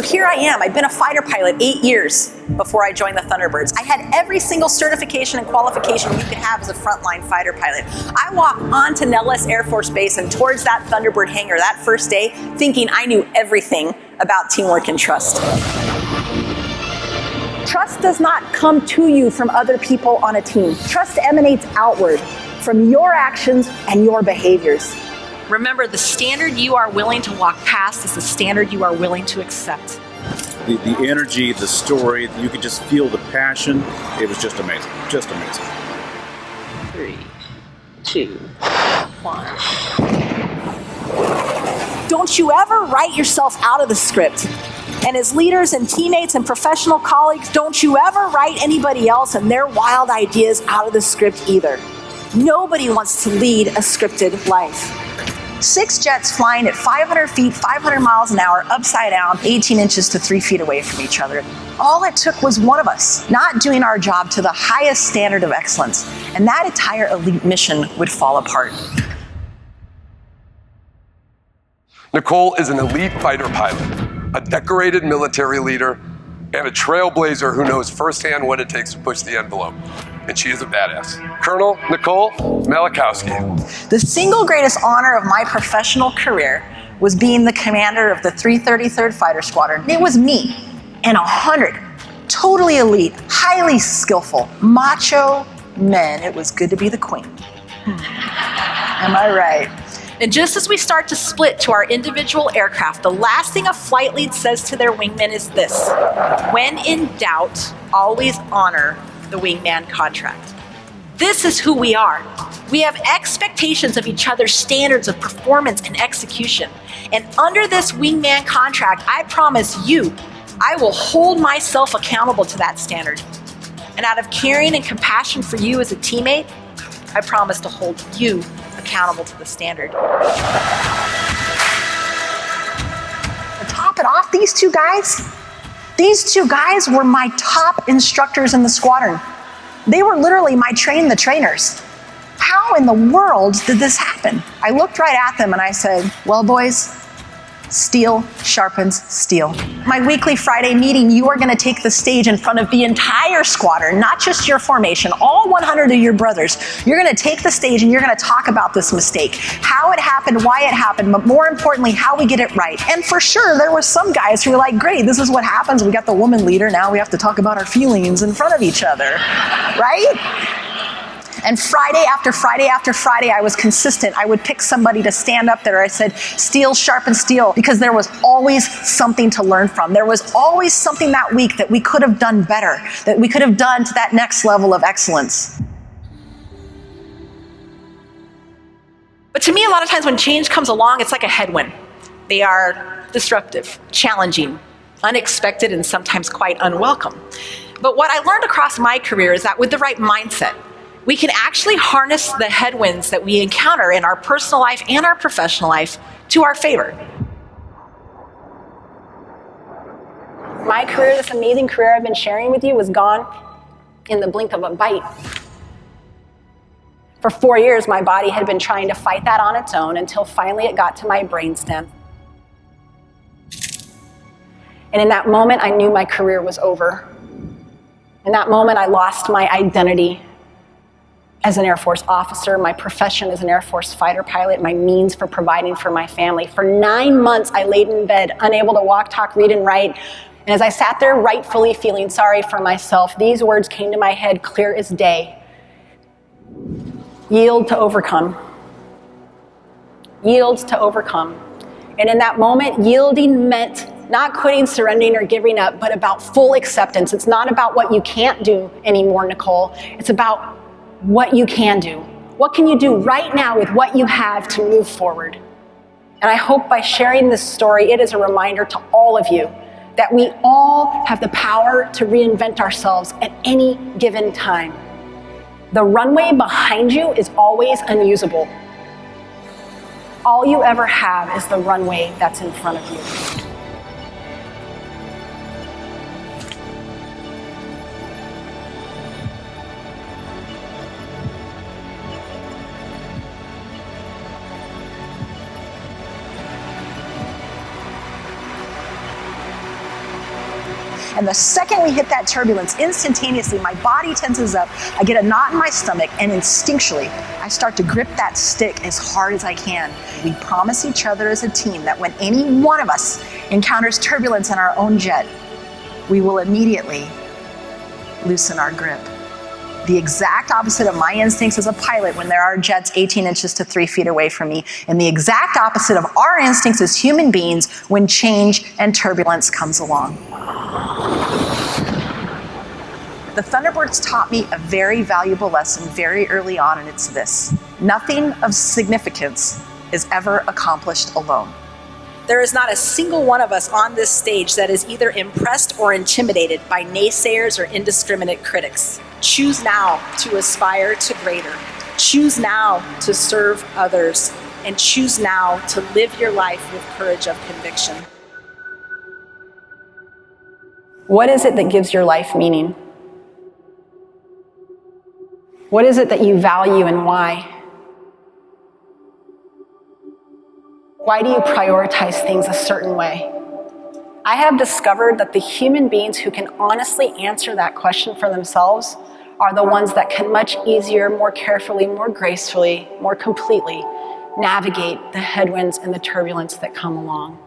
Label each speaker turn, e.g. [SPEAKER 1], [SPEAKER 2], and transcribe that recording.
[SPEAKER 1] here I am. I'd been a fighter pilot 8 years before I joined the Thunderbirds. I had every single certification and qualification you could have as a frontline fighter pilot. I walked onto Nellis Air Force Base and towards that Thunderbird hangar that first day thinking I knew everything about teamwork and trust. Trust does not come to you from other people on a team. Trust emanates outward from your actions and your behaviors. Remember, the standard you are willing to walk past is the standard you are willing to accept.
[SPEAKER 2] The energy, the story, you could just feel the passion. It was just amazing, just amazing.
[SPEAKER 1] 3, 2, 1. Don't you ever write yourself out of the script. And as leaders and teammates and professional colleagues, don't you ever write anybody else and their wild ideas out of the script either. Nobody wants to lead a scripted life. 6 jets flying at 500 feet, 500 miles an hour, upside down, 18 inches to 3 feet away from each other. All it took was one of us not doing our job to the highest standard of excellence, and that entire elite mission would fall apart.
[SPEAKER 3] Nicole is an elite fighter pilot, a decorated military leader, and a trailblazer who knows firsthand what it takes to push the envelope. And she is a badass. Colonel Nicole Malachowski.
[SPEAKER 1] The single greatest honor of my professional career was being the commander of the 333rd Fighter Squadron. It was me and 100 totally elite, highly skillful, macho men. It was good to be the queen. Am I right? And just as we start to split to our individual aircraft, the last thing a flight lead says to their wingman is this: when in doubt, always honor the wingman contract. This is who we are. We have expectations of each other's standards of performance and execution. And under this wingman contract, I promise you, I will hold myself accountable to that standard. And out of caring and compassion for you as a teammate, I promise to hold you accountable to the standard. To top it off, these two guys were my top instructors in the squadron. They were literally my train the trainers. How in the world did this happen? I looked right at them and I said, well, boys, steel sharpens steel. My weekly Friday meeting, you are going to take the stage in front of the entire squadron, not just your formation, all 100 of your brothers. You're going to take the stage and you're going to talk about this mistake, how it happened, why it happened, but more importantly, how we get it right. And for sure, there were some guys who were like, great, this is what happens. We got the woman leader. Now we have to talk about our feelings in front of each other, right? And Friday after Friday after Friday, I was consistent. I would pick somebody to stand up there. I said, steel sharpens steel, because there was always something to learn from. There was always something that week that we could have done better, that we could have done to that next level of excellence. But to me, a lot of times when change comes along, it's like a headwind. They are disruptive, challenging, unexpected, and sometimes quite unwelcome. But what I learned across my career is that with the right mindset, we can actually harness the headwinds that we encounter in our personal life and our professional life to our favor. My career, this amazing career I've been sharing with you, was gone in the blink of a bite. For 4 years, my body had been trying to fight that on its own until finally it got to my brainstem. And in that moment, I knew my career was over. In that moment, I lost my identity as an Air Force officer, my profession as an Air Force fighter pilot, my means for providing for my family. For 9 months, I laid in bed, unable to walk, talk, read, and write. And as I sat there rightfully feeling sorry for myself, these words came to my head clear as day. Yield to overcome. Yield to overcome. And in that moment, yielding meant not quitting, surrendering, or giving up, but about full acceptance. It's not about what you can't do anymore, Nicole. It's about what you can do. What can you do right now with what you have to move forward? And I hope by sharing this story, it is a reminder to all of you that we all have the power to reinvent ourselves at any given time. The runway behind you is always unusable. All you ever have is the runway that's in front of you. And the second we hit that turbulence, instantaneously, my body tenses up, I get a knot in my stomach, and instinctually, I start to grip that stick as hard as I can. We promise each other as a team that when any one of us encounters turbulence in our own jet, we will immediately loosen our grip. The exact opposite of my instincts as a pilot when there are jets 18 inches to 3 feet away from me, and the exact opposite of our instincts as human beings when change and turbulence comes along. The Thunderbirds taught me a very valuable lesson very early on, and it's this: nothing of significance is ever accomplished alone. There is not a single one of us on this stage that is either impressed or intimidated by naysayers or indiscriminate critics. Choose now to aspire to greater. Choose now to serve others. And choose now to live your life with courage of conviction. What is it that gives your life meaning? What is it that you value and why? Why do you prioritize things a certain way? I have discovered that the human beings who can honestly answer that question for themselves are the ones that can much easier, more carefully, more gracefully, more completely navigate the headwinds and the turbulence that come along.